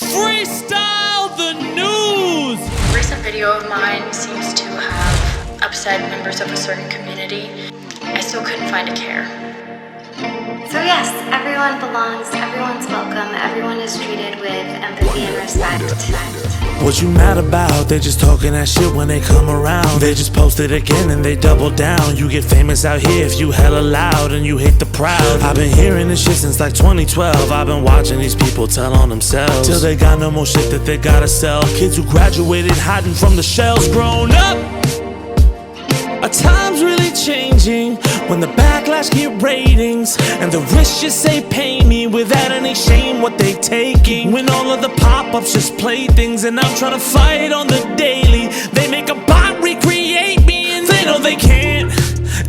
Freestyle the news! A recent video of mine seems to have upset members of a certain community. I still couldn't find a care. So yes, everyone belongs, everyone's welcome, everyone is treated with empathy and respect. What you mad about? They just talking that shit when they come around. They just post it again and they double down. You get famous out here if you hella loud and you hate the proud. I've been hearing this shit since like 2012. I've been watching these people tell on themselves till they got no more shit that they gotta sell. Kids who graduated hiding from the shells. Grown up, our time's really changing when the backlash get ratings and the rich just say pay me without any shame what they taking. When all of the pop-ups just play things and I'm trying to fight on the daily, they make a bot recreate me and they know they can't.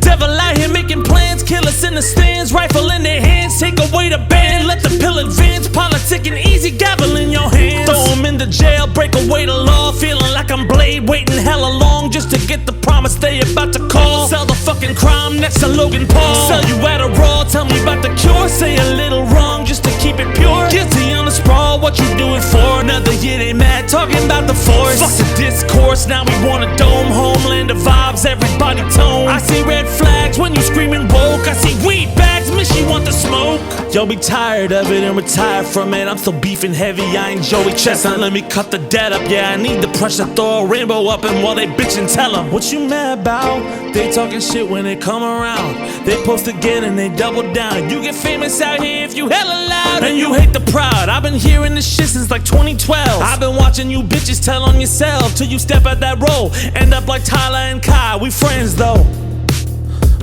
Devil out here making plans, kill us in the stands, rifle in their hands, take away the band, let the pill advance, politicking easy, gavel in your hands. Throw them into jail, break away the law, feeling like I'm Blade, waiting hella long just to get the promise they about to call. Sell the fucking crime next to Logan Paul. Sell you at a raw, tell me about the cure, say a little wrong just to keep it pure. Guilty on the sprawl, what you do it for? Another year they mad, talking about the force. Fuck the discourse, now we want a dome, homeland of vibes, everybody tone. I see red flags when you screaming woke. I see weed bags, miss you want the smoke. Y'all be tired of it and retire from it. I'm still beefing heavy, I ain't Joey Chestnut. Let me cut the debt up, yeah, I need the pressure. Throw a rainbow up and while they bitchin' tell them what you mad about? They talking shit when they come around. They post again and they double down. You get famous out here if you hella loud and you hate the proud. I've been hearing this shit since like 2012. I've been watching you bitches tell on yourself till you step out that role. End up like Tyler and Kai. We friends though.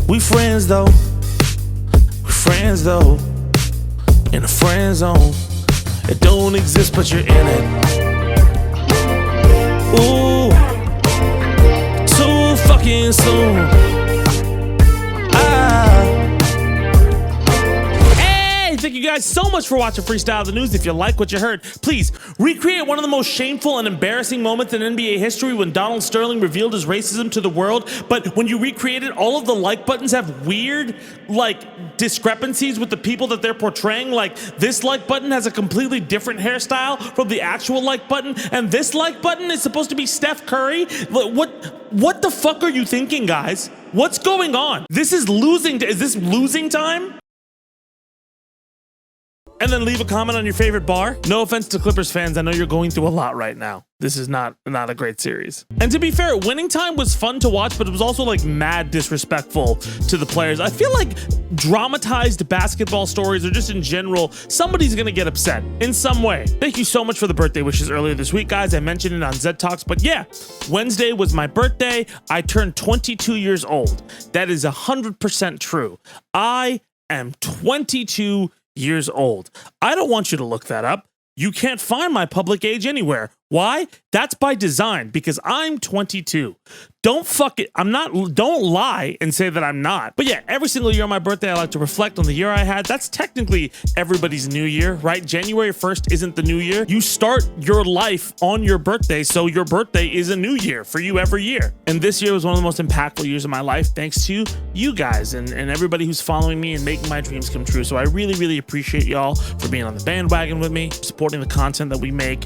We friends though. We friends though. In a friend zone. It don't exist but you're in it. Ooh, too fucking soon. Thank you guys so much for watching Freestyle the News. If you like what you heard, please recreate one of the most shameful and embarrassing moments in NBA history when Donald Sterling revealed his racism to the world. But when you recreate it, all of the like buttons have weird, like, discrepancies with the people that they're portraying. Like, this like button has a completely different hairstyle from the actual like button, and this like button is supposed to be Steph Curry. What the fuck are you thinking, guys? What's going on? This is losing. Is this losing time? And then leave a comment on your favorite bar. No offense to Clippers fans, I know you're going through a lot right now. This is not a great series. And to be fair, winning time was fun to watch, but it was also like mad disrespectful to the players. I feel like dramatized basketball stories or just in general, somebody's gonna get upset in some way. Thank you so much for the birthday wishes earlier this week, guys. I mentioned it on Zed Talks, but yeah, Wednesday was my birthday. I turned 22 years old. That is 100% true. I am 22 years old. I don't want you to look that up. You can't find my public age anywhere. Why? That's by design, because I'm 22. Don't fuck it. Don't lie and say that I'm not. But yeah, every single year on my birthday, I like to reflect on the year I had. That's technically everybody's new year, right? January 1st isn't the new year. You start your life on your birthday, so your birthday is a new year for you every year. And this year was one of the most impactful years of my life, thanks to you guys and everybody who's following me and making my dreams come true. So I really, really appreciate y'all for being on the bandwagon with me, supporting the content that we make,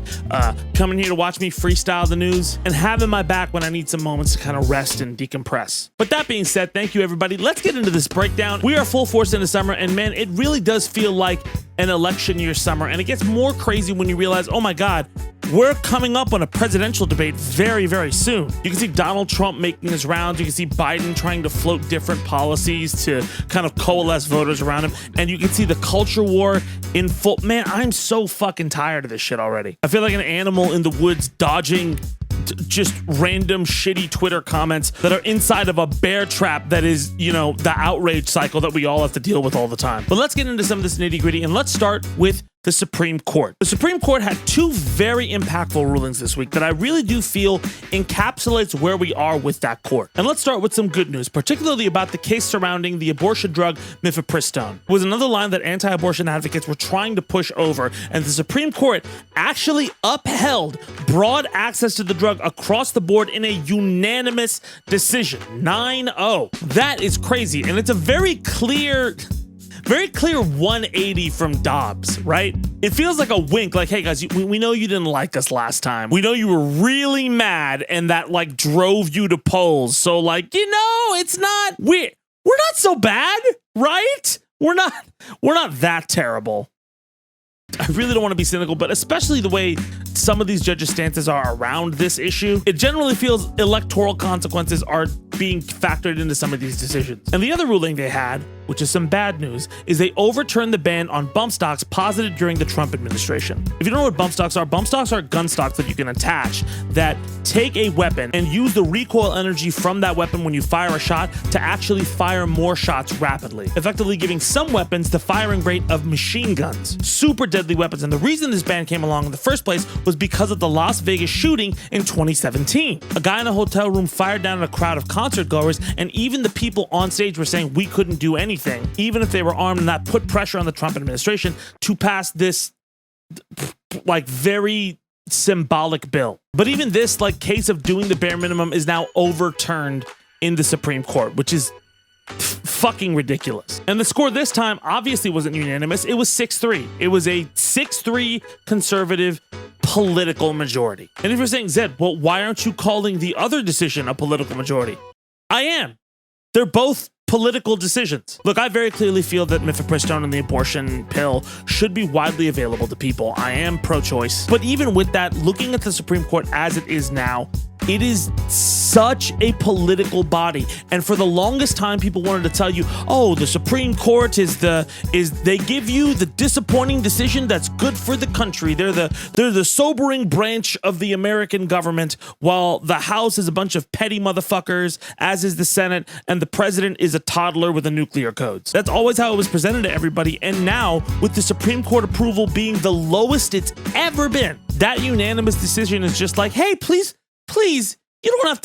coming here to watch me freestyle the news, and having my back when I need some moments to kind of rest and decompress. But that being said, thank you everybody. Let's get into this breakdown. We are full force into summer, and man, it really does feel like an election year summer, and it gets more crazy when you realize, oh my God, we're coming up on a presidential debate very, very soon. You can see Donald Trump making his rounds. You can see Biden trying to float different policies to kind of coalesce voters around him. And you can see the culture war in full. Man, I'm so fucking tired of this shit already. I feel like an animal in the woods dodging just random shitty Twitter comments that are inside of a bear trap that is, you know, the outrage cycle that we all have to deal with all the time. But let's get into some of this nitty gritty, and let's start with the Supreme Court. The Supreme Court had two very impactful rulings this week that I really do feel encapsulates where we are with that court. And let's start with some good news, particularly about the case surrounding the abortion drug Mifepristone. It was another line that anti-abortion advocates were trying to push over, and the Supreme Court actually upheld broad access to the drug across the board in a unanimous decision, 9-0. That is crazy, and it's a very clear Very clear 180 from Dobbs, right? It feels like a wink, like, hey guys, we know you didn't like us last time. We know you were really mad and that like drove you to polls. So like, you know, it's not, we're not so bad, right? We're not that terrible. I really don't want to be cynical, but especially the way some of these judges' stances are around this issue, it generally feels electoral consequences are being factored into some of these decisions. And the other ruling they had, which is some bad news, is they overturned the ban on bump stocks posited during the Trump administration. If you don't know what bump stocks are gun stocks that you can attach that take a weapon and use the recoil energy from that weapon when you fire a shot to actually fire more shots rapidly, effectively giving some weapons the firing rate of machine guns. Super deadly weapons. And the reason this ban came along in the first place was because of the Las Vegas shooting in 2017. A guy in a hotel room fired down at a crowd of concert goers, and even the people on stage were saying we couldn't do anything, even if they were armed, and that put pressure on the Trump administration to pass this like very symbolic bill. But even this like case of doing the bare minimum is now overturned in the Supreme Court, which is fucking ridiculous. And the score this time obviously wasn't unanimous. It was 6-3. It was a 6-3 conservative political majority. And if you're saying, Zed, well, why aren't you calling the other decision a political majority? I am. They're both political decisions. Look, I very clearly feel that Mifepristone and the abortion pill should be widely available to people. I am pro-choice. But even with that, looking at the Supreme Court as it is now, it is such a political body. And for the longest time, people wanted to tell you, oh, the Supreme Court they give you the disappointing decision that's good for the country. They're the sobering branch of the American government, while the House is a bunch of petty motherfuckers, as is the Senate, and the president is a toddler with a nuclear codes. That's always how it was presented to everybody. And now, with the Supreme Court approval being the lowest it's ever been, that unanimous decision is just like, hey, please, you don't have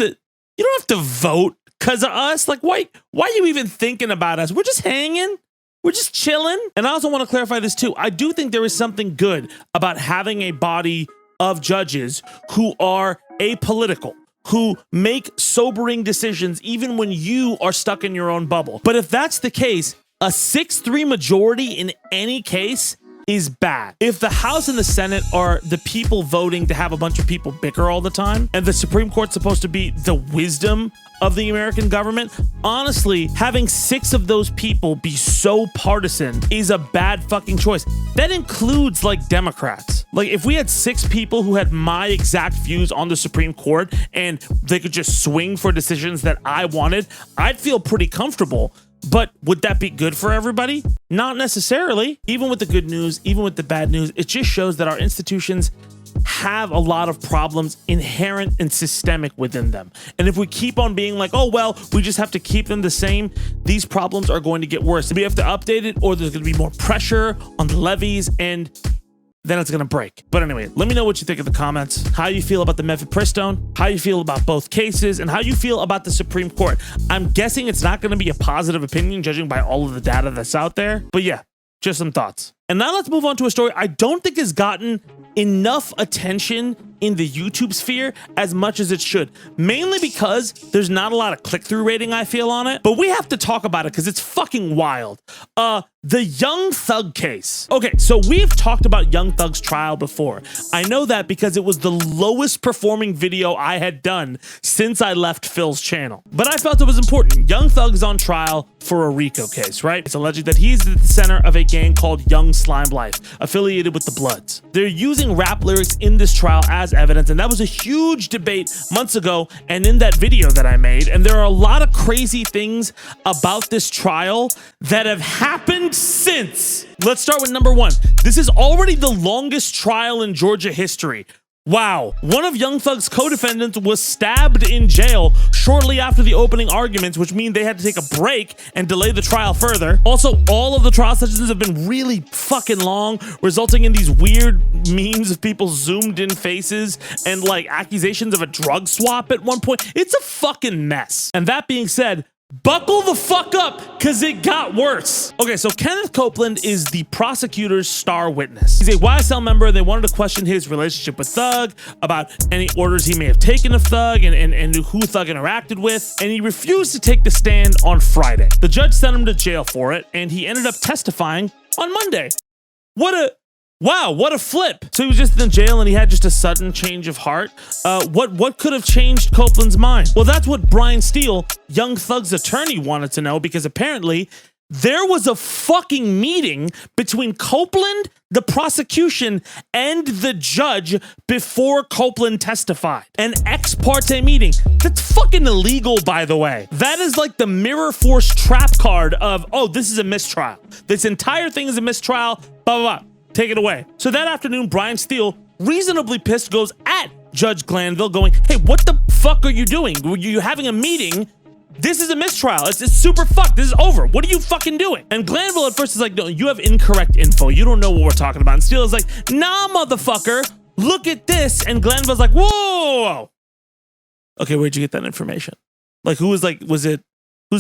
to vote because of us. Like, why are you even thinking about us? We're just hanging. We're just chilling. And I also want to clarify this too. I do think there is something good about having a body of judges who are apolitical, who make sobering decisions even when you are stuck in your own bubble. But if that's the case, a 6-3 majority in any case is bad. If the House and the Senate are the people voting to have a bunch of people bicker all the time, and the Supreme Court's supposed to be the wisdom of the American government, honestly, having 6 of those people be so partisan is a bad fucking choice. That includes like Democrats. Like if we had 6 people who had my exact views on the Supreme Court and they could just swing for decisions that I wanted, I'd feel pretty comfortable. But would that be good for everybody? Not necessarily. Even with the good news, even with the bad news, it just shows that our institutions have a lot of problems inherent and systemic within them. And if we keep on being like, oh, well, we just have to keep them the same, these problems are going to get worse. We have to update it, or there's going to be more pressure on the levies, and then it's going to break. But anyway, let me know what you think in the comments, how you feel about the Mifepristone, how you feel about both cases, and how you feel about the Supreme Court. I'm guessing it's not going to be a positive opinion judging by all of the data that's out there. But yeah, just some thoughts. And now let's move on to a story I don't think has gotten enough attention in the YouTube sphere as much as it should, mainly because there's not a lot of click-through rating I feel on it, but we have to talk about it because it's fucking wild. The Young Thug case. Okay, so we've talked about Young Thug's trial before. I know that because it was the lowest performing video I had done since I left Phil's channel. But I felt it was important. Young Thug is on trial for a RICO case, right? It's alleged that he's at the center of a gang called Young Slime Life, affiliated with the Bloods. They're using rap lyrics in this trial as evidence, and that was a huge debate months ago and in that video that I made. And there are a lot of crazy things about this trial that have happened since. Let's start with number 1. This is already the longest trial in Georgia history. Wow. One of Young Thug's co-defendants was stabbed in jail shortly after the opening arguments, which mean they had to take a break and delay the trial further. Also, all of the trial sessions have been really fucking long, resulting in these weird memes of people zoomed in faces and like accusations of a drug swap at one point. It's a fucking mess. And that being said, Buckle the fuck up, because it got worse. Okay, so Kenneth Copeland is the prosecutor's star witness. He's a YSL member. They wanted to question his relationship with Thug, about any orders he may have taken of Thug, and who Thug interacted with, and he refused to take the stand on Friday. The judge sent him to jail for it, and he ended up testifying on Monday. Wow, what a flip. So he was just in jail and he had just a sudden change of heart. What could have changed Copeland's mind? Well, that's what Brian Steele, Young Thug's attorney, wanted to know, because apparently there was a fucking meeting between Copeland, the prosecution, and the judge before Copeland testified. An ex parte meeting. That's fucking illegal, by the way. That is like the Mirror Force trap card of, oh, this is a mistrial. This entire thing is a mistrial, blah, blah, blah. Take it away. So that afternoon, Brian Steele, reasonably pissed, goes at Judge Glanville going, hey, what the fuck are you doing? Were you having a meeting? This is a mistrial. It's super fucked. This is over. What are you fucking doing? And Glanville at first is like, no, you have incorrect info. You don't know what we're talking about. And Steele is like, nah, motherfucker. Look at this. And Glanville's like, whoa. Okay, where'd you get that information? Like, who's the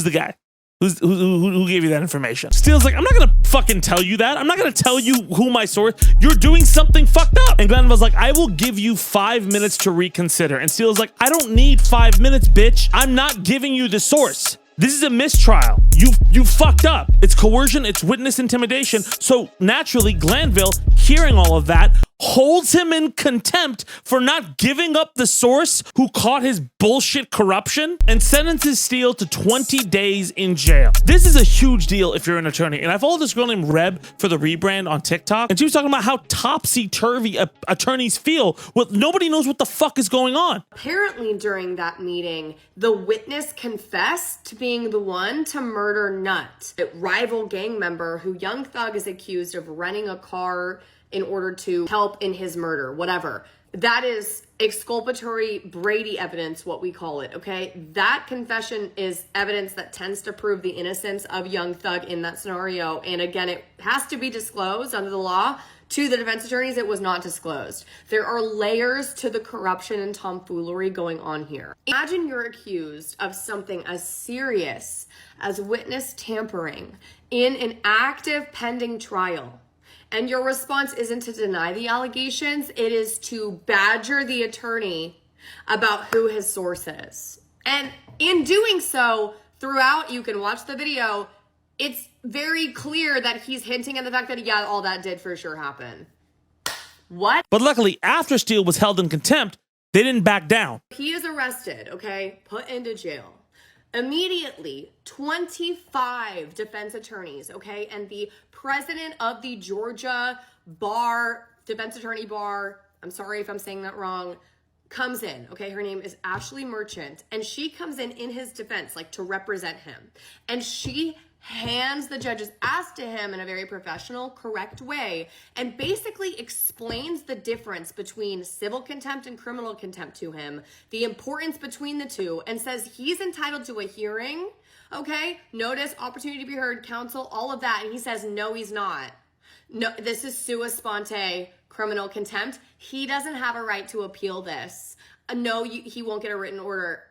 guy? Who gave you that information? Steele's like, I'm not gonna fucking tell you that. I'm not gonna tell you who my source. You're doing something fucked up. And Glanville's like, I will give you 5 minutes to reconsider. And Steele's like, I don't need 5 minutes, bitch. I'm not giving you the source. This is a mistrial. You fucked up. It's coercion. It's witness intimidation. So naturally, Glanville, hearing all of that, holds him in contempt for not giving up the source who caught his bullshit corruption, and sentences Steele to 20 days in jail. This is a huge deal if you're an attorney. And I followed this girl named Reb for the rebrand on TikTok, and she was talking about how topsy-turvy attorneys feel. Well, nobody knows what the fuck is going on. Apparently during that meeting, the witness confessed to being the one to murder Nut, a rival gang member who Young Thug is accused of renting a car in order to help in his murder, whatever. That is exculpatory Brady evidence, what we call it, okay? That confession is evidence that tends to prove the innocence of Young Thug in that scenario. And again, it has to be disclosed under the law. To the defense attorneys, it was not disclosed. There are layers to the corruption and tomfoolery going on here. Imagine you're accused of something as serious as witness tampering in an active pending trial. And your response isn't to deny the allegations, it is to badger the attorney about who his source is. And in doing so, throughout, you can watch the video, it's very clear that he's hinting at the fact that, yeah, all that did for sure happen. What? But luckily, after Steele was held in contempt, they didn't back down. He is arrested, okay, put into jail. Immediately, 25 defense attorneys, okay, and the president of the Georgia bar, defense attorney bar, I'm sorry if I'm saying that wrong, comes in, okay? Her name is Ashley Merchant, and she comes in his defense, like to represent him. And she hands the judge's ass to him in a very professional, correct way, and basically explains the difference between civil contempt and criminal contempt to him, the importance between the two, and says he's entitled to a hearing, okay? Notice, opportunity to be heard, counsel, all of that. And he says, no, he's not. No, this is sua sponte criminal contempt. He doesn't have a right to appeal this. No, he won't get a written order.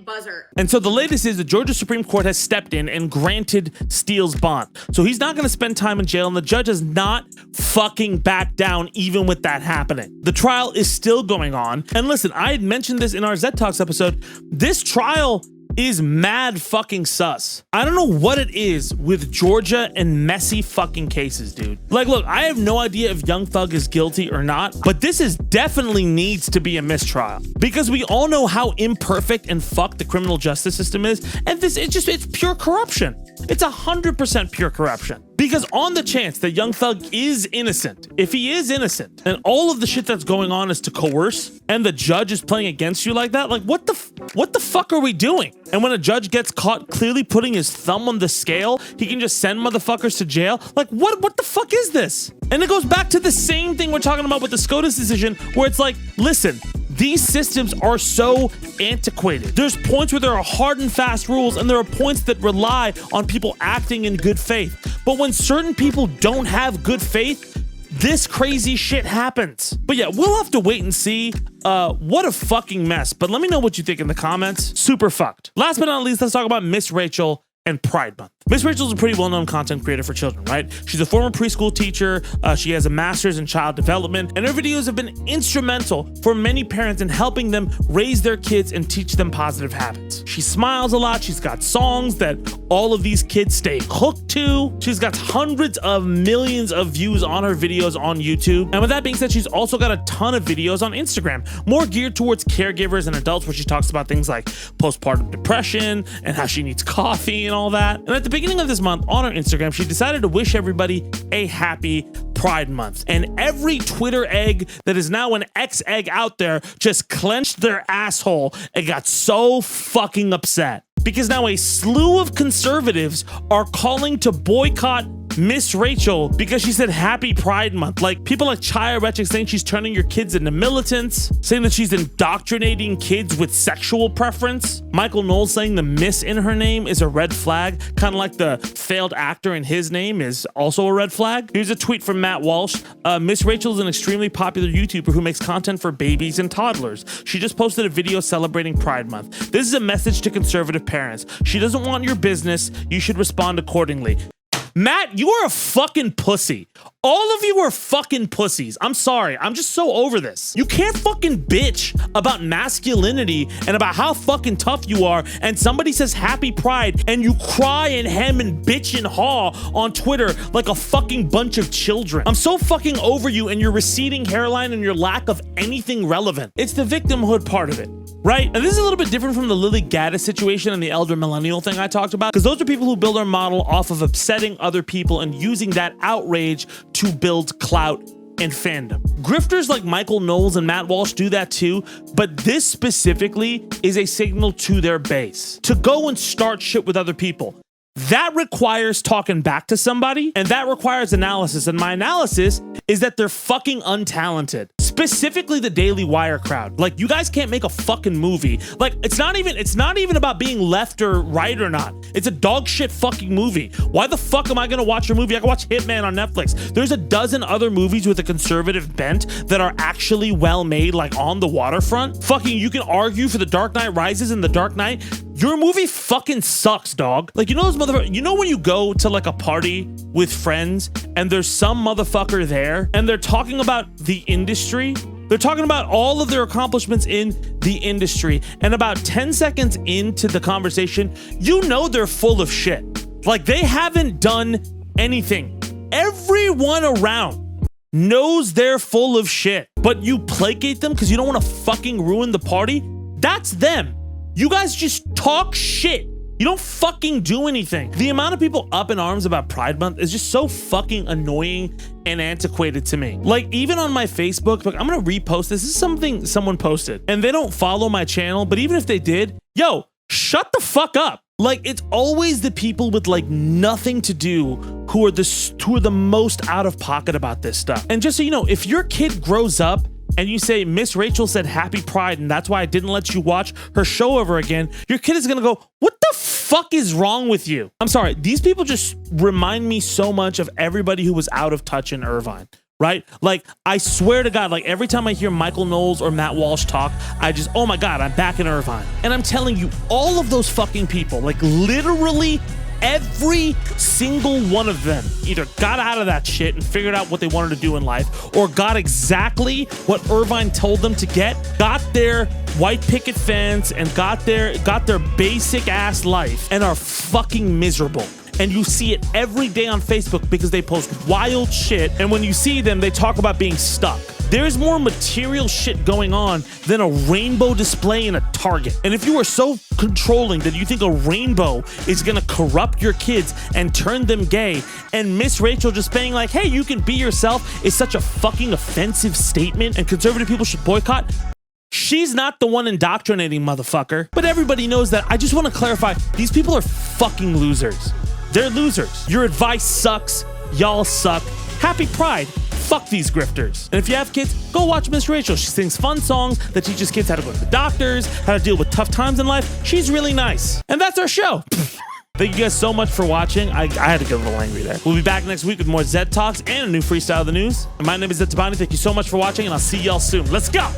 Buzzer. And so the latest is the Georgia Supreme Court has stepped in and granted Steele's bond. So he's not going to spend time in jail, and the judge has not fucking backed down even with that happening. The trial is still going on. And listen, I had mentioned this in our Zed Talks episode. This trial is mad fucking sus. I don't know what it is with Georgia and messy fucking cases, dude. Like, look, I have no idea if Young Thug is guilty or not, but this is definitely needs to be a mistrial, because we all know how imperfect and fucked the criminal justice system is, and it's pure corruption. It's 100% pure corruption. Because on the chance that Young Thug is innocent, if he is innocent, and all of the shit that's going on is to coerce, and the judge is playing against you like that, like what the fuck are we doing? And when a judge gets caught clearly putting his thumb on the scale, he can just send motherfuckers to jail? Like what the fuck is this? And it goes back to the same thing we're talking about with the SCOTUS decision, where it's like, listen, these systems are so antiquated. There's points where there are hard and fast rules, and there are points that rely on people acting in good faith. But when certain people don't have good faith, this crazy shit happens. But yeah, we'll have to wait and see. What a fucking mess. But let me know what you think in the comments. Super fucked. Last but not least, let's talk about Miss Rachel and Pride Month. Miss Rachel's a pretty well-known content creator for children, right? She's a former preschool teacher. She has a master's in child development, and her videos have been instrumental for many parents in helping them raise their kids and teach them positive habits. She smiles a lot. She's got songs that all of these kids stay hooked to. She's got hundreds of millions of views on her videos on YouTube. And with that being said, she's also got a ton of videos on Instagram, more geared towards caregivers and adults, where she talks about things like postpartum depression and how she needs coffee and all that. And at the beginning of this month on her Instagram, she decided to wish everybody a happy Pride Month. And every Twitter egg that is now an X egg out there just clenched their asshole and got so fucking upset. Because now a slew of conservatives are calling to boycott Miss Rachel because she said happy Pride Month. Like people like Chaya Rechik saying she's turning your kids into militants, saying that she's indoctrinating kids with sexual preference. Michael Knowles saying the miss in her name is a red flag, kind of like the failed actor in his name is also a red flag. Here's a tweet from Matt Walsh. Miss Rachel is an extremely popular YouTuber who makes content for babies and toddlers. She just posted a video celebrating Pride Month. This is a message to conservative parents. She doesn't want your business. You should respond accordingly. Matt, you are a fucking pussy. All of you are fucking pussies. I'm sorry. I'm just so over this. You can't fucking bitch about masculinity and about how fucking tough you are, and somebody says happy Pride and you cry and hem and bitch and haw on Twitter like a fucking bunch of children. I'm so fucking over you and your receding hairline and your lack of anything relevant. It's the victimhood part of it. Right? And this is a little bit different from the Lily Gaddis situation and the elder millennial thing I talked about, because those are people who build their model off of upsetting other people and using that outrage to build clout and fandom. Grifters like Michael Knowles and Matt Walsh do that too, but this specifically is a signal to their base to go and start shit with other people. That requires talking back to somebody, and that requires analysis. And my analysis is that they're fucking untalented. Specifically the Daily Wire crowd. Like, you guys can't make a fucking movie. Like, it's not even about being left or right or not. It's a dog shit fucking movie. Why the fuck am I gonna watch your movie? I can watch Hitman on Netflix. There's a dozen other movies with a conservative bent that are actually well made, like On the Waterfront. Fucking, you can argue for The Dark Knight Rises and The Dark Knight. Your movie fucking sucks, dog. Like, you know those motherfuckers, you know when you go to like a party with friends and there's some motherfucker there and they're talking about the industry? They're talking about all of their accomplishments in the industry, and about 10 seconds into the conversation, you know they're full of shit. Like, they haven't done anything. Everyone around knows they're full of shit, but you placate them because you don't want to fucking ruin the party. That's them. You guys just talk shit. You don't fucking do anything. The amount of people up in arms about Pride Month is just so fucking annoying and antiquated to me. Like, even on my Facebook, like, I'm gonna repost this. This is something someone posted, and they don't follow my channel, but even if they did, yo, shut the fuck up. Like, it's always the people with like nothing to do who are the most out of pocket about this stuff. And just so you know, if your kid grows up and you say, Miss Rachel said happy Pride and that's why I didn't let you watch her show ever again, your kid is gonna go, what the fuck is wrong with you? I'm sorry, these people just remind me so much of everybody who was out of touch in Irvine, right? Like, I swear to God, like every time I hear Michael Knowles or Matt Walsh talk, I just, oh my God, I'm back in Irvine. And I'm telling you, all of those fucking people, like literally every single one of them either got out of that shit and figured out what they wanted to do in life, or got exactly what Irvine told them to get, got their white picket fence and got their basic ass life, and are fucking miserable. And you see it every day on Facebook because they post wild shit, and when you see them, they talk about being stuck. There's more material shit going on than a rainbow display in a Target. And if you are so controlling that you think a rainbow is gonna corrupt your kids and turn them gay, and Miss Rachel just being like, hey, you can be yourself, is such a fucking offensive statement and conservative people should boycott, she's not the one indoctrinating, motherfucker. But everybody knows that. I just want to clarify, these people are fucking losers. They're losers. Your advice sucks. Y'all suck. Happy Pride. Fuck these grifters. And if you have kids, go watch Miss Rachel. She sings fun songs that teaches kids how to go to the doctors, how to deal with tough times in life. She's really nice. And that's our show. Thank you guys so much for watching. I had to get a little angry there. We'll be back next week with more Zed Talks and a new Freestyle of the News. And my name is Tabani. Thank you so much for watching, and I'll see y'all soon. Let's go.